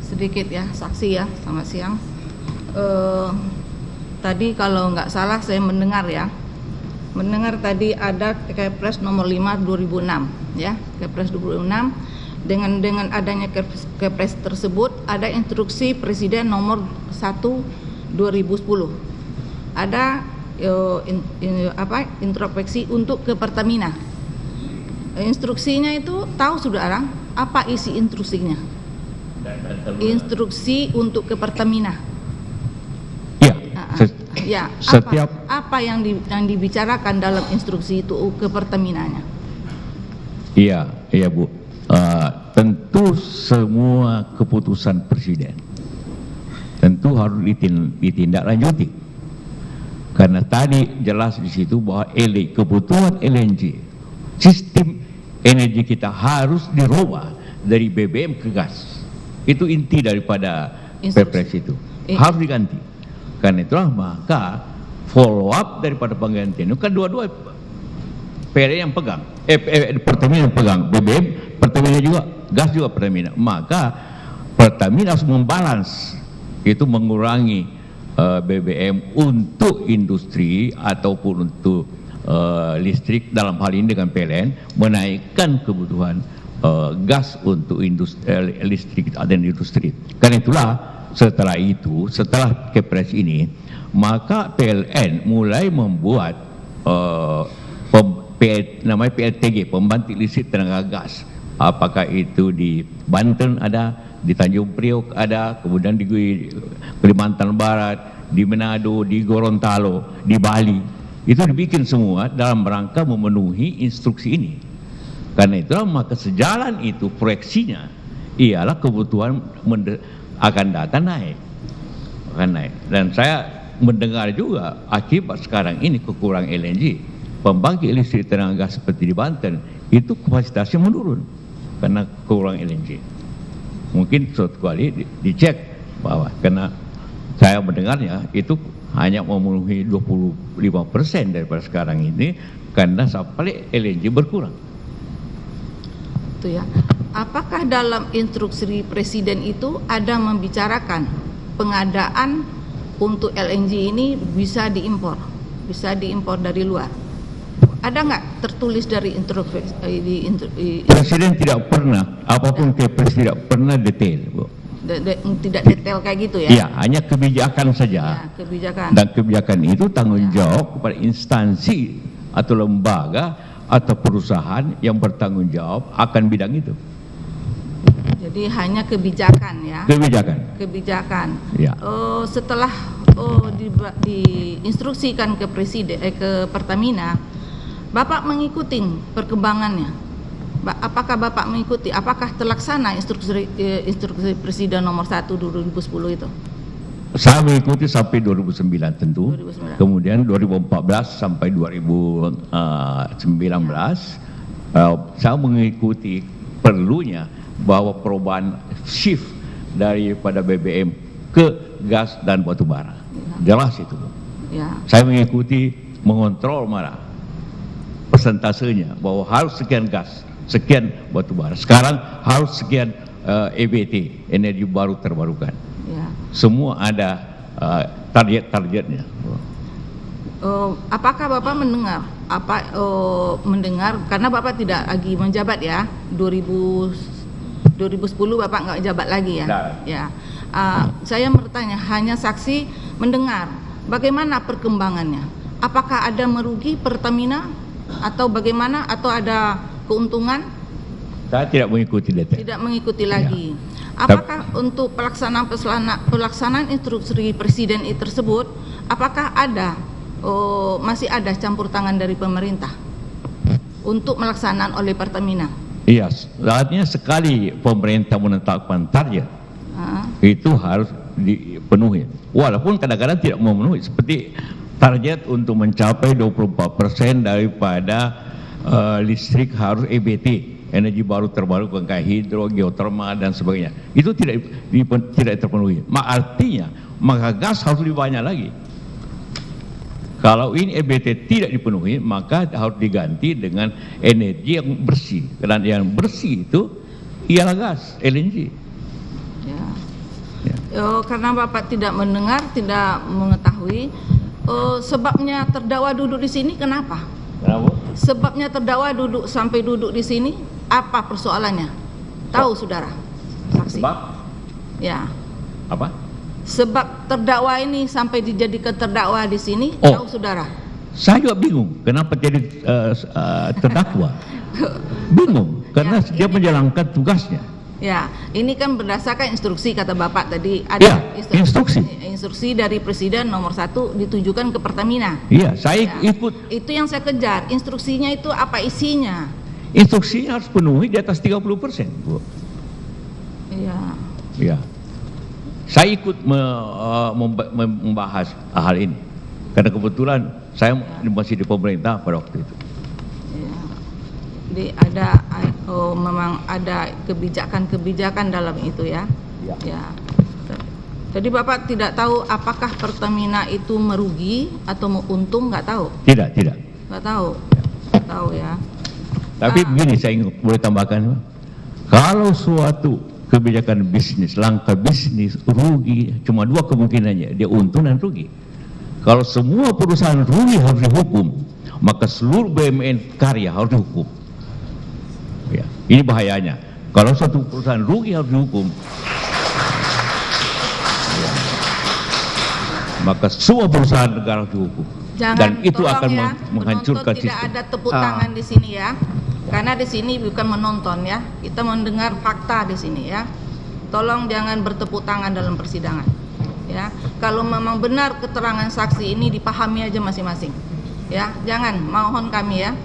Sedikit ya, saksi ya, selamat siang. Tadi kalau nggak salah saya mendengar tadi ada Kepres nomor 5 2006 ya, Kepres 2006. Dengan adanya Kepres tersebut ada instruksi Presiden nomor 1 2010. Ada introspeksi untuk ke Pertamina. Instruksinya itu tahu saudara apa isi instruksinya? Instruksi untuk ke Pertamina. Ya, apa yang dibicarakan dalam instruksi itu ke Pertaminanya? Iya Bu. Tentu semua keputusan Presiden tentu harus ditindaklanjuti. Karena tadi jelas di situ bahwa kebutuhan LNG, sistem energi kita harus dirubah dari BBM ke gas. Itu inti daripada Perpres itu. Harus diganti. Karena itulah maka follow up daripada penggantian itu kan dua-dua PLN yang pegang, Pertamina yang pegang, BBM Pertamina juga, gas juga Pertamina. Maka Pertamina harus membalance, itu mengurangi BBM untuk industri ataupun untuk listrik, dalam hal ini dengan PLN, menaikkan kebutuhan gas untuk listrik dan industri. Karena itulah setelah Kepres ini, maka PLN mulai membuat namanya PLTG, pembangkit listrik tenaga gas. Apakah itu di Banten ada, di Tanjung Priok ada, kemudian di Kalimantan Barat, di Manado, di Gorontalo, di Bali. Itu dibikin semua dalam rangka memenuhi instruksi ini. Karena itulah maka sejalan itu proyeksinya ialah kebutuhan akan datang naik. Dan saya mendengar juga akibat sekarang ini kekurangan LNG, pembangkit listrik tenaga gas seperti di Banten itu kapasitasnya menurun karena kekurangan LNG. Mungkin suatu kali dicek bahwa karena saya mendengarnya itu hanya memenuhi 25% daripada sekarang ini karena supply LNG berkurang. Itu ya. Apakah dalam instruksi Presiden itu ada membicarakan pengadaan untuk LNG ini bisa diimpor dari luar? Ada nggak tertulis dari instruksi? Presiden tidak pernah, apapun Kepres tidak pernah detail, Bu. Tidak detail kayak gitu ya? Iya, hanya kebijakan saja. Ya, kebijakan. Dan kebijakan itu tanggung jawab kepada instansi atau lembaga atau perusahaan yang bertanggung jawab akan bidang itu. Jadi hanya kebijakan ya? Kebijakan. Ya. Setelah diinstruksikan ke Presiden, ke Pertamina, Bapak mengikuti perkembangannya. Apakah Bapak mengikuti? Apakah terlaksana instruksi Presiden nomor 1 2010 itu? Saya mengikuti sampai 2009 tentu. 2009. Kemudian 2014 sampai 2019 saya mengikuti perlunya bahwa perubahan shift daripada BBM ke gas dan batu bara. Jelas itu. Ya. Saya mengikuti, mengontrol malah persentasenya bahwa harus sekian gas, sekian batu bara. Sekarang harus sekian EBT, energi baru terbarukan. Ya. Semua ada target-targetnya. Apakah Bapak mendengar karena Bapak tidak lagi menjabat ya, 2010 Bapak nggak jabat lagi ya? Nah. Ya. Saya bertanya, hanya saksi mendengar. Bagaimana perkembangannya? Apakah ada merugi Pertamina atau bagaimana? Atau ada keuntungan? Saya tidak mengikuti detail. Tidak mengikuti lagi. Ya. Apakah untuk pelaksanaan instruksi Presiden tersebut, apakah masih ada campur tangan dari pemerintah untuk melaksanaan oleh Pertamina? Iya, artinya sekali pemerintah menetapkan target, itu harus dipenuhi. Walaupun kadang-kadang tidak memenuhi, seperti target untuk mencapai 24% daripada listrik harus EBT, energi baru terbarukan kayak hidro, geotermal dan sebagainya. Itu tidak terpenuhi. Artinya maka gas harus lebih banyak lagi. Kalau ini EBT tidak dipenuhi, maka harus diganti dengan energi yang bersih. Dan yang bersih ialah gas LNG. Ya. Ya. Karena Bapak tidak mendengar, tidak mengetahui, sebabnya terdakwa duduk di sini kenapa? Kenapa? Sebabnya terdakwa sampai duduk di sini, apa persoalannya? Tahu saudara, saksi? Sebab? Ya. Apa? Sebab terdakwa ini sampai dijadikan terdakwa di sini, Oh. tahu saudara? Saya juga bingung kenapa jadi terdakwa. Bingung karena Ya, dia ini menjalankan tugasnya. Ya, ini kan berdasarkan instruksi kata Bapak tadi. Ada Ya, instruksi. Instruksi dari Presiden nomor 1 ditujukan ke Pertamina. Iya, saya Ya. ikut. Itu yang saya kejar. Instruksinya itu apa isinya? Instruksinya harus penuhi di atas 30%, Bu. Iya. Ya. Saya ikut membahas hal ini karena kebetulan saya masih di pemerintah pada waktu itu. Ya. Jadi memang ada kebijakan-kebijakan dalam itu ya. Ya. Ya. Jadi Bapak tidak tahu apakah Pertamina itu merugi atau untung, nggak tahu? Tidak. Nggak tahu. Tahu ya. Tapi begini, saya boleh tambahkan, kalau suatu kebijakan bisnis, langkah bisnis rugi, cuma dua kemungkinannya, dia untung dan rugi. Kalau semua perusahaan rugi harus dihukum, maka seluruh BUMN karya harus dihukum. Ya, ini bahayanya. Kalau suatu perusahaan rugi harus dihukum, ya, maka semua perusahaan negara harus dihukum. Dan itu tolong akan ya, menghancurkan penonton tidak sistem. ada tepuk tangan di sini ya. Karena di sini bukan menonton ya, kita mendengar fakta di sini ya. Tolong jangan bertepuk tangan dalam persidangan. Ya, kalau memang benar keterangan saksi ini dipahami aja masing-masing. Ya, jangan, mohon kami ya.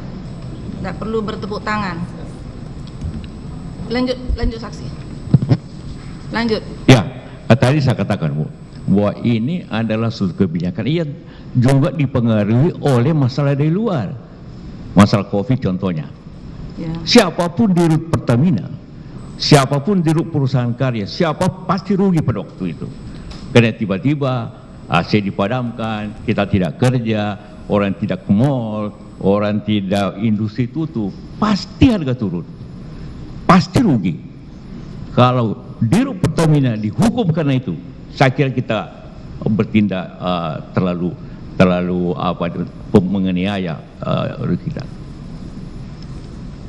Tidak perlu bertepuk tangan. Lanjut saksi. Lanjut. Ya, tadi saya katakan, Bu, bahwa ini adalah suatu kebijakan yang juga dipengaruhi oleh masalah dari luar. Masalah COVID contohnya. Ya. Siapapun di rut Pertamina, siapapun di rut perusahaan karya, siapa pasti rugi pada waktu itu. Karena tiba-tiba AC dipadamkan, kita tidak kerja, orang tidak ke mall, orang tidak, industri tutup, pasti harga turun, pasti rugi. Kalau di rut Pertamina dihukum karena itu, saya kira kita bertindak terlalu menganiaya kita.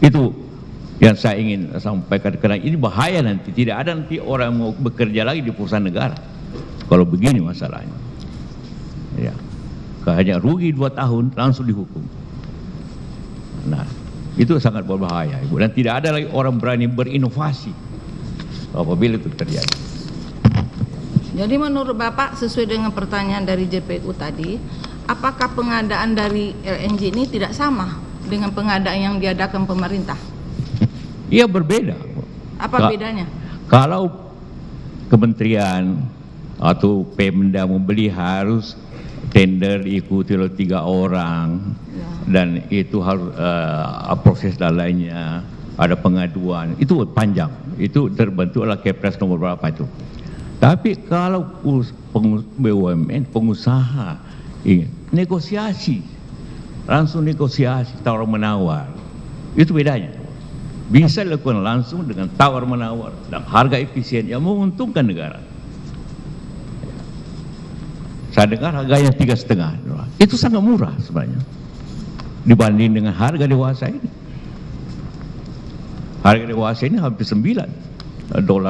Itu yang saya ingin sampaikan, karena ini bahaya nanti, tidak ada nanti orang mau bekerja lagi di perusahaan negara kalau begini masalahnya. Ya, hanya rugi 2 tahun langsung dihukum. Nah, itu sangat berbahaya, Ibu, dan tidak ada lagi orang berani berinovasi apabila itu terjadi. Jadi menurut Bapak, sesuai dengan pertanyaan dari JPU tadi, apakah pengadaan dari LNG ini tidak sama dengan pengadaan yang diadakan pemerintah? Iya, berbeda. Apa bedanya? Kalau kementerian atau Pemda membeli harus tender diikuti oleh 3 orang, Ya. dan itu harus proses dan lainnya, ada pengaduan, itu panjang, itu terbentuk oleh Kepres nomor berapa itu. Tapi kalau BUMN, pengusaha, negosiasi, langsung negosiasi, tawar menawar, itu bedanya. Bisa dilakukan langsung dengan tawar menawar dan harga efisien yang menguntungkan negara. Saya dengar harganya 3,5, itu sangat murah sebenarnya dibanding dengan harga dewasa ini. Harga dewasa ini hampir $9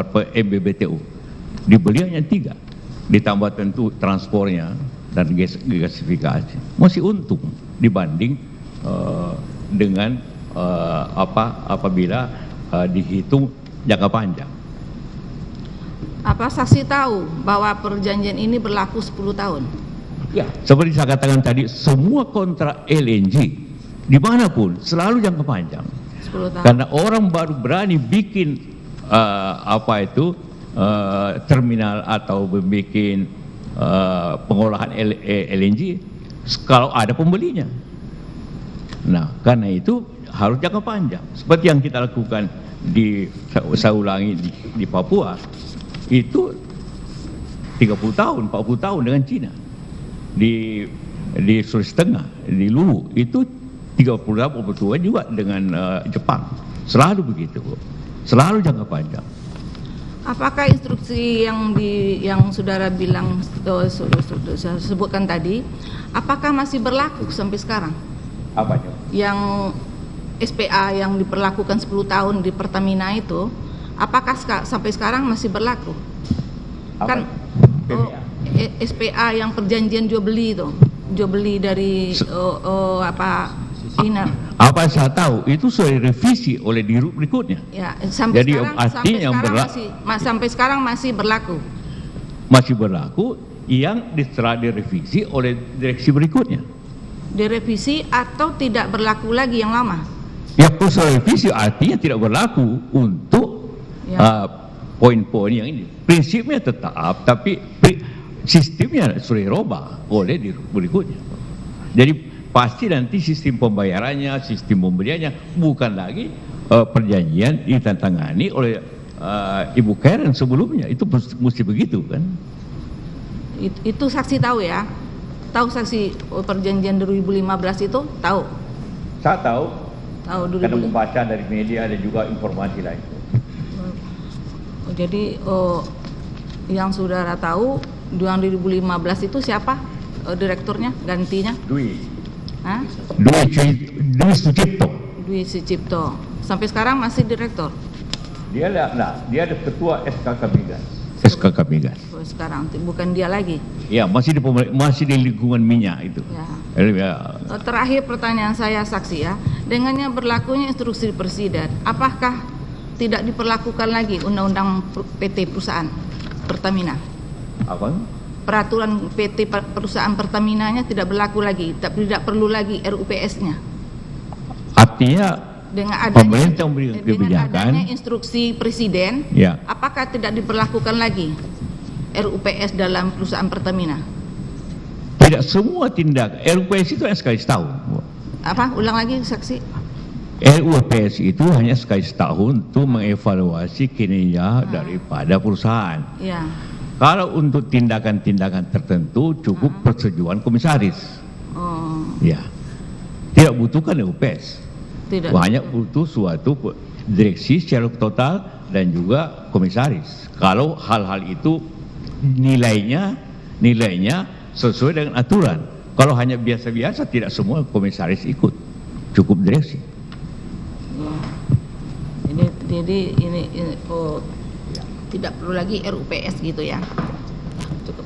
per MMBTU, dibeli hanya 3, ditambah tentu transportnya dan gasifikasi, masih untung dibanding dengan apabila dihitung jangka panjang. Apa saksi tahu bahwa perjanjian ini berlaku 10 tahun? Ya, seperti saya katakan tadi, semua kontrak LNG dimanapun selalu jangka panjang. 10 tahun. Karena orang baru berani bikin terminal atau bikin pengolahan LNG kalau ada pembelinya. Nah, karena itu harus jangka panjang. Seperti yang kita lakukan saya ulangi di Papua, itu 30 tahun, 40 tahun dengan Cina. Di Sulawesi Tengah, di Luwu, itu 30 tahun, 40 tahun juga dengan Jepang. Selalu begitu. selalu jangka panjang. Apakah instruksi yang saudara bilang sudah sebutkan tadi, apakah masih berlaku sampai sekarang? Apanya? Yang SPA yang diperlakukan 10 tahun di Pertamina itu, apakah sampai sekarang masih berlaku? Apa? Kan SPA yang perjanjian jual beli itu, jual beli dari Iner. Apa saya tahu itu sudah direvisi oleh dirut berikutnya. Ya, sampai Jadi sekarang, artinya sampai sekarang masih berlaku. Masih berlaku yang setelah direvisi oleh direksi berikutnya. Direvisi atau tidak berlaku lagi yang lama? Ya, proses revisi artinya tidak berlaku untuk poin-poin yang ini. Prinsipnya tetap, tapi sistemnya sudah dirubah oleh dirut berikutnya. Jadi pasti nanti sistem pembayarannya, sistem pembeliannya bukan lagi perjanjian ditandatangani oleh Ibu Karen sebelumnya. Itu mesti begitu kan? Itu saksi tahu ya? Tahu saksi perjanjian 2015 itu? Tahu? Saya tahu. Tahu 2015. Karena membaca dari media dan juga informasi lain. Jadi yang saudara tahu 2015 itu siapa direkturnya, gantinya? Dwi Hah? Sucipto. Dwi Sucipto. Sampai sekarang masih direktur? Dia ada ketua SKK Migas. SKK Migas. Sekarang bukan dia lagi. Ya, masih di lingkungan minyak itu. Ya. Terakhir pertanyaan saya saksi ya. Dengannya berlakunya instruksi Presiden, apakah tidak diperlakukan lagi Undang-Undang PT Perusahaan Pertamina? Apa? Peraturan PT Perusahaan Pertaminanya tidak berlaku lagi, tidak perlu lagi RUPS-nya. Artinya dengan pemerintah memberikan kebijakan, dengan adanya instruksi Presiden, ya. Apakah tidak diperlakukan lagi RUPS dalam perusahaan Pertamina? Tidak semua tindakan RUPS itu hanya sekali setahun. Apa? Ulang lagi saksi. RUPS itu hanya sekali setahun untuk mengevaluasi kinerja daripada perusahaan. Ya. Kalau untuk tindakan-tindakan tertentu cukup persetujuan komisaris. Ya, tidak butuhkan RUPS. Tidak. Hanya butuh suatu direksi secara total dan juga komisaris. Kalau hal-hal itu nilainya sesuai dengan aturan. Kalau hanya biasa-biasa tidak semua komisaris ikut, cukup direksi. Jadi ini tidak perlu lagi RUPS gitu ya. Cukup.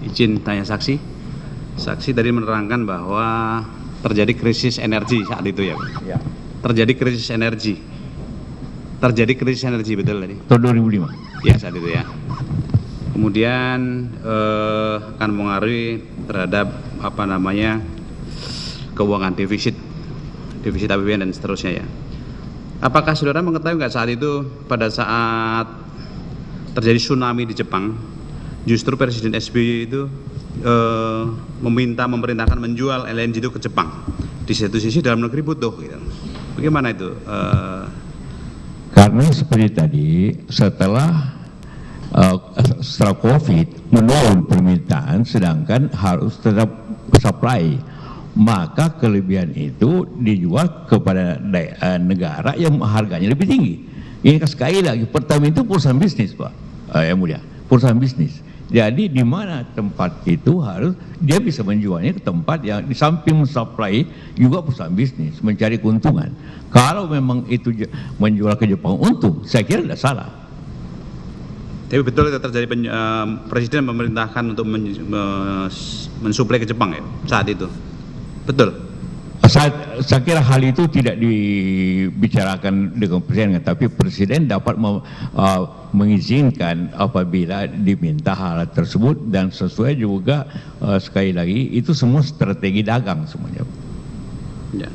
Izin tanya saksi. Saksi tadi menerangkan bahwa terjadi krisis energi saat itu ya. Ya. Terjadi krisis energi. Betul tadi? Tahun 2005. Ya, saat itu ya. Kemudian akan mengaruhi terhadap keuangan defisit APBN dan seterusnya ya. Apakah saudara mengetahui nggak saat itu pada saat terjadi tsunami di Jepang, justru Presiden SBY itu memerintahkan menjual LNG itu ke Jepang. Di satu sisi dalam negeri butuh gitu. Bagaimana itu? Karena seperti tadi setelah COVID menurun permintaan, sedangkan harus tetap supply, maka kelebihan itu dijual kepada negara yang harganya lebih tinggi. Ini sekali lagi, Pertamina itu perusahaan bisnis, Pak, yang mulia, perusahaan bisnis. Jadi di mana tempat itu harus dia bisa menjualnya ke tempat yang di samping mensuplai juga perusahaan bisnis mencari keuntungan. Kalau memang itu menjual ke Jepang untung, saya kira tidak salah. Tapi betul itu terjadi Presiden memerintahkan untuk mensuplai ke Jepang ya saat itu. Betul. Saya kira hal itu tidak dibicarakan dengan Presiden, tapi Presiden dapat mengizinkan apabila diminta hal tersebut, dan sesuai juga sekali lagi itu semua strategi dagang semuanya. Ya.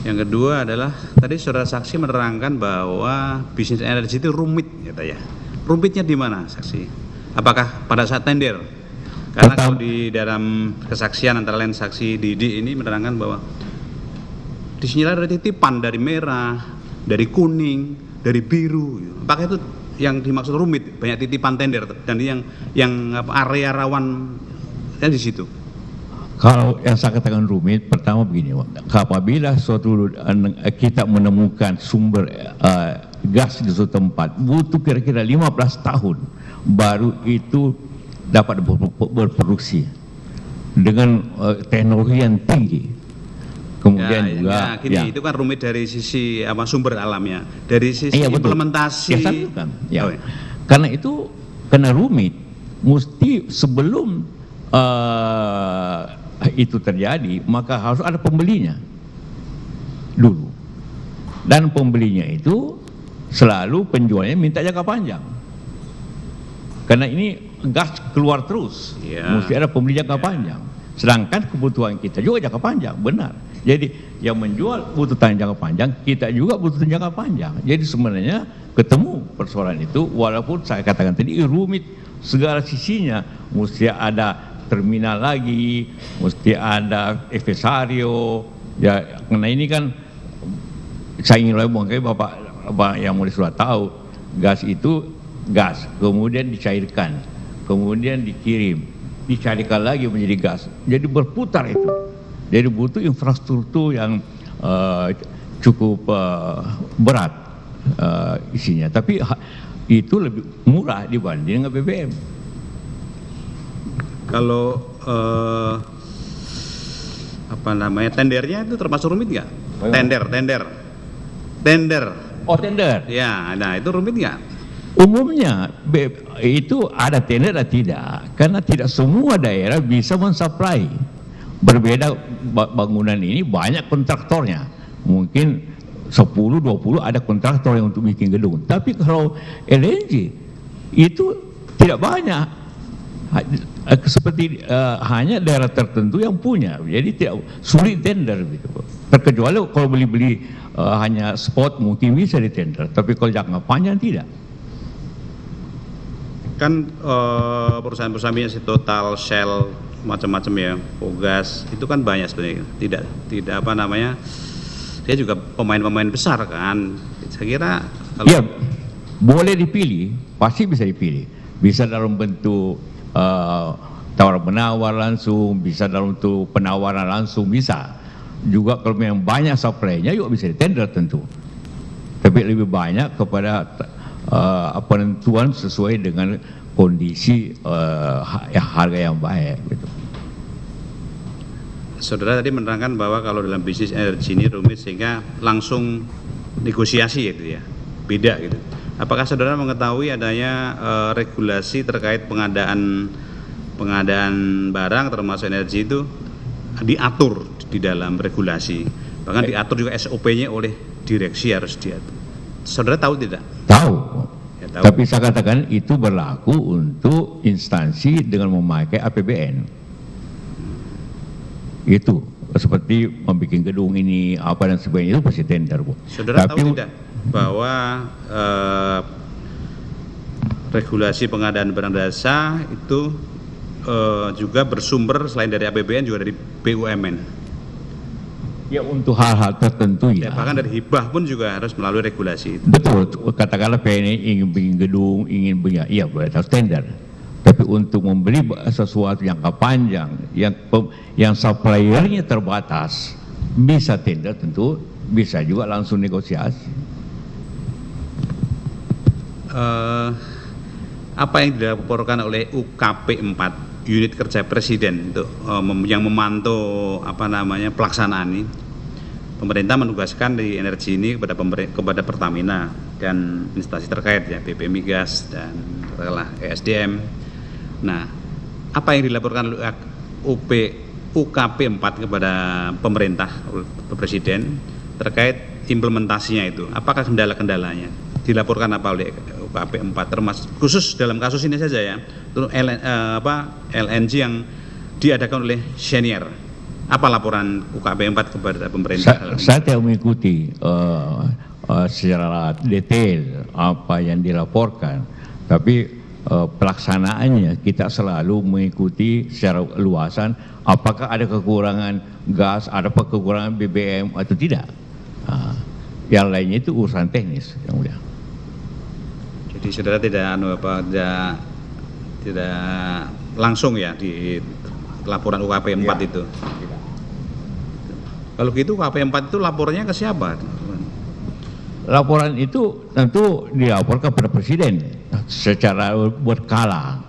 Yang kedua adalah tadi saudara saksi menerangkan bahwa bisnis energi itu rumit, ya. Rumitnya di mana, saksi? Apakah pada saat tender? Karena kalau di dalam kesaksian antara lain saksi Didi ini menerangkan bahwa di sini ada titipan dari merah, dari kuning, dari biru. Apakah itu yang dimaksud rumit? Banyak titipan tender dan yang area rawan kan di situ. Kalau yang saya katakan rumit, pertama begini, apabila suatu kita menemukan sumber gas di suatu tempat, butuh kira-kira 15 tahun baru itu dapat berproduksi dengan teknologi yang tinggi. Kemudian juga, gini, itu kan rumit dari sisi sumber alamnya, dari sisi implementasi. Karena itu, karena rumit, mesti sebelum itu terjadi, maka harus ada pembelinya dulu, dan pembelinya itu selalu penjualnya minta jangka panjang, karena ini gas keluar terus, mesti ada pembeli jangka panjang. Sedangkan kebutuhan kita juga jangka panjang, benar. Jadi yang menjual butuh jangka panjang, kita juga butuh jangka panjang. Jadi sebenarnya ketemu persoalan itu, walaupun saya katakan tadi rumit segala sisinya, mesti ada terminal lagi, mesti ada FSario, ya, karena ini kan saya ingin mengatakan Bapak yang mulai sudah tahu, gas itu gas, kemudian dicairkan, kemudian dikirim, dicarikan lagi menjadi gas, jadi berputar itu. Jadi butuh infrastruktur yang cukup berat isinya, tapi itu lebih murah dibanding dengan BBM. Kalau tendernya itu termasuk rumit nggak? Tender. Oh, tender. Ya, nah itu rumit nggak? Umumnya itu ada tender atau tidak, karena tidak semua daerah bisa mensuplai. Berbeda bangunan ini banyak kontraktornya, mungkin 10-20 ada kontraktor yang untuk bikin gedung. Tapi kalau LNG itu tidak banyak, seperti hanya daerah tertentu yang punya, jadi tidak sulit tender gitu. Terkecuali kalau beli hanya spot mungkin bisa di tender, tapi kalau jangka panjang tidak. Kan perusahaan-perusahaan minyak Total, Shell, macam-macam ya, Pogas, itu kan banyak sebenarnya. Tidak dia juga pemain-pemain besar kan. Saya kira kalau ya, boleh dipilih, pasti bisa dipilih. Bisa dalam bentuk tawar-menawar langsung, bisa dalam bentuk penawaran langsung, bisa. Juga kalau memang banyak supply-nya juga bisa ditender tentu. Tapi lebih banyak kepada penentuan sesuai dengan kondisi harga yang baik gitu. Saudara tadi menerangkan bahwa kalau dalam bisnis energi ini rumit sehingga langsung negosiasi gitu ya, beda gitu. Apakah saudara mengetahui adanya regulasi terkait pengadaan barang termasuk energi itu diatur di dalam regulasi, bahkan diatur juga SOP-nya oleh direksi harus diatur. Saudara tahu tidak? Tahu. Ya, tahu. Tapi saya katakan itu berlaku untuk instansi dengan memakai APBN. Itu seperti membuat gedung ini apa dan sebagainya, itu pasti tender, Bu. Saudara tahu tidak bahwa regulasi pengadaan barang jasa itu juga bersumber selain dari APBN juga dari BUMN. Ya, untuk hal-hal tertentu ya. Bahkan dari hibah pun juga harus melalui regulasi itu. Betul, katakanlah PNI ingin bikin gedung, ingin punya, iya boleh harus tender. Tapi untuk membeli sesuatu jangka panjang, yang suppliernya terbatas, bisa tender tentu, bisa juga langsung negosiasi. Apa yang dilaporkan oleh UKP 4 unit kerja presiden untuk yang memantau pelaksanaan ini? Pemerintah menugaskan di energi ini kepada Pertamina dan instansi terkait ya, BP Migas dan ESDM. Nah, apa yang dilaporkan oleh UKP 4 kepada pemerintah, presiden terkait implementasinya itu? Apakah kendala-kendalanya? Dilaporkan apa oleh UKP 4 termasuk khusus dalam kasus ini saja ya, untuk LNG yang diadakan oleh Cheniere. Apa laporan UKP 4 kepada pemerintah? Saya tidak mengikuti secara detail apa yang dilaporkan, tapi pelaksanaannya kita selalu mengikuti secara luasan apakah ada kekurangan gas, ada kekurangan BBM atau tidak. Yang lainnya itu urusan teknis yang mulia. Jadi saudara tidak langsung ya laporan UKP 4 itu. Kalau gitu UKP 4 itu laporannya ke siapa? Laporan itu tentu dilaporkan kepada Presiden secara berkala.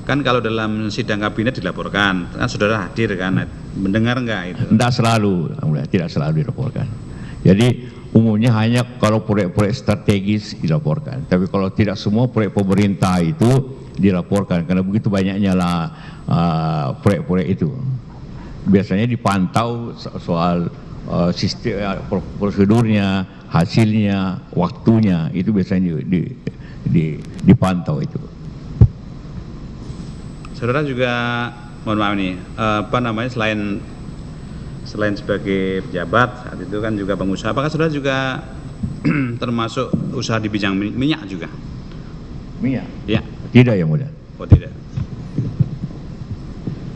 Kan kalau dalam sidang kabinet dilaporkan, kan saudara hadir kan, mendengar nggak itu? Tidak selalu dilaporkan. Jadi umumnya hanya kalau proyek-proyek strategis dilaporkan. Tapi kalau tidak semua proyek pemerintah itu dilaporkan, karena begitu banyaknya lah proyek-proyek itu. Biasanya dipantau soal sistem, prosedurnya, hasilnya, waktunya, itu biasanya dipantau itu. Saudara juga, mohon maaf nih, selain sebagai pejabat saat itu kan juga pengusaha, apakah saudara juga termasuk usaha di bidang minyak juga? Minyak? Ya. Tidak, Yang Mulia. Oh tidak.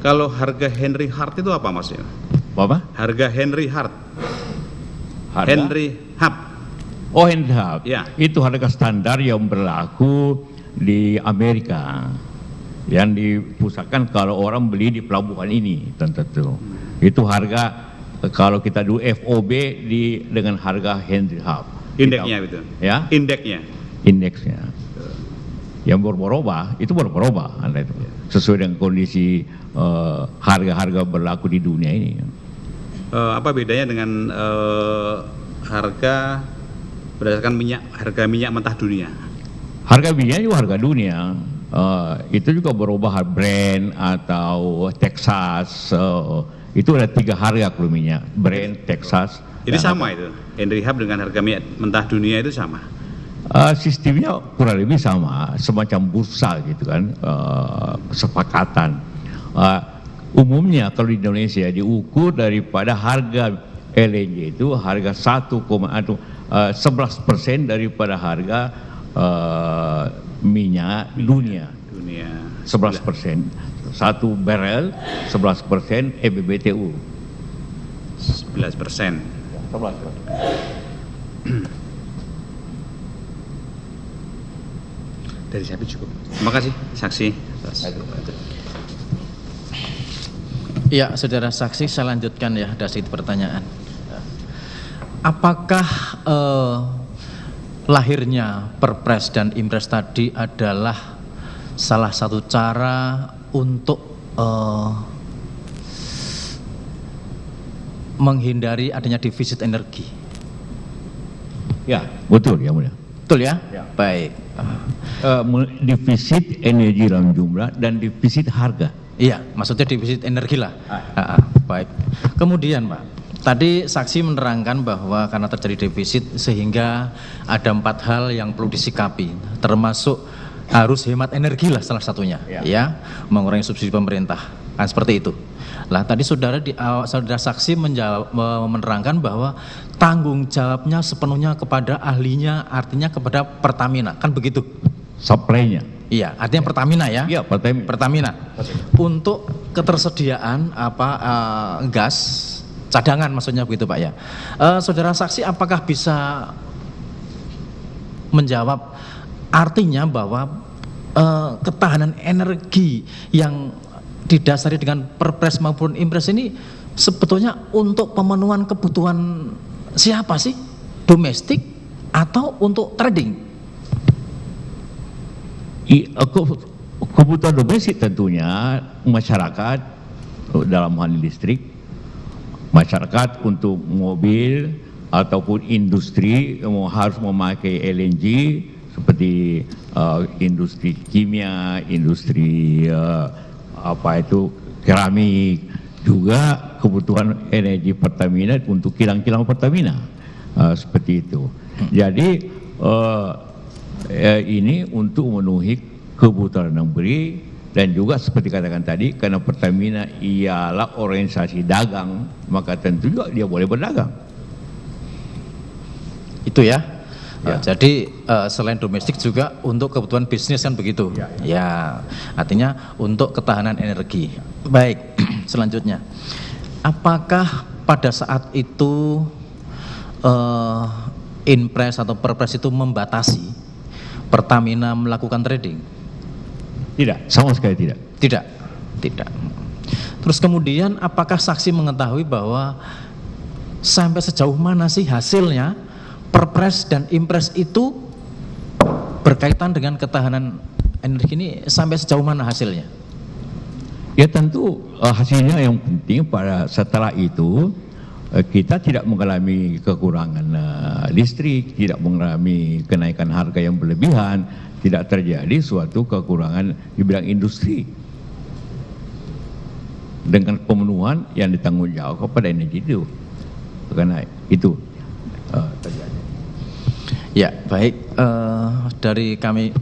Kalau harga Henry Hub itu apa maksudnya? Apa? Harga Henry Hub. Harga? Henry Hub. Oh, Henry Hub. Ya. Itu harga standar yang berlaku di Amerika, yang dipusatkan kalau orang beli di pelabuhan ini tentu. Itu harga kalau kita dulu FOB dengan harga Henry Hub. Indeksnya itu. Ya? Indeksnya. Yang berubah itu berubah Anda itu. Sesuai dengan kondisi harga-harga berlaku di dunia ini. Apa bedanya dengan harga berdasarkan harga minyak mentah dunia? Harga minyak juga harga dunia. Itu juga berubah, Brent atau Texas. Itu ada 3 harga kalau minyak, Brent, Texas. Jadi sama itu, Henry Hub dengan harga minyak mentah dunia itu sama? Sistemnya kurang lebih sama, semacam bursa gitu kan, kesepakatan. Umumnya kalau di Indonesia diukur daripada harga LNG itu harga 11% daripada harga minyak dunia. 11%. 1 barel 11% MMBTU. 11%. Dari saya cukup. Terima kasih saksi. Ya, saudara saksi, saya lanjutkan ya, ada sedikit pertanyaan. Apakah lahirnya Perpres dan Impres tadi adalah salah satu cara untuk menghindari adanya defisit energi? Ya, betul ya Mulia. Betul ya? Ya. Baik. Defisit energi dalam jumlah dan defisit harga. Iya, maksudnya defisit energi lah. Baik. Kemudian Pak, tadi saksi menerangkan bahwa karena terjadi defisit sehingga ada 4 hal yang perlu disikapi, termasuk harus hemat energi lah salah satunya, ya, mengurangi subsidi pemerintah, kan seperti itu. Lah tadi saudara saksi menerangkan bahwa tanggung jawabnya sepenuhnya kepada ahlinya, artinya kepada Pertamina, kan begitu? Supply-nya. Iya, artinya Pertamina ya? Iya, Pertamina. Untuk ketersediaan gas cadangan maksudnya begitu Pak ya. Saudara saksi apakah bisa menjawab artinya bahwa ketahanan energi yang didasari dengan Perpres maupun Impres ini sebetulnya untuk pemenuhan kebutuhan siapa sih? Domestik atau untuk trading? Kebutuhan domestik tentunya masyarakat dalam hal listrik, masyarakat untuk mobil ataupun industri harus memakai LNG seperti industri kimia, industri keramik, juga kebutuhan energi Pertamina untuk kilang-kilang Pertamina seperti itu. Jadi ini untuk memenuhi kebutuhan negeri dan juga seperti katakan tadi, karena Pertamina ialah organisasi dagang, maka tentu juga dia boleh berdagang. Itu ya. Jadi selain domestik juga untuk kebutuhan bisnis kan begitu. Ya, artinya untuk ketahanan energi. Baik, selanjutnya. Apakah pada saat itu Impres atau Perpres itu membatasi Pertamina melakukan trading? Tidak, sama sekali tidak. Tidak. Terus kemudian apakah saksi mengetahui bahwa sampai sejauh mana sih hasilnya Perpres dan Impres itu berkaitan dengan ketahanan energi ini, sampai sejauh mana hasilnya? Ya tentu hasilnya yang penting pada setelah itu kita tidak mengalami kekurangan listrik, tidak mengalami kenaikan harga yang berlebihan, tidak terjadi suatu kekurangan di bidang industri dengan pemenuhan yang ditanggung jawab kepada energi itu, karena itu terjadi. Ya baik, dari kami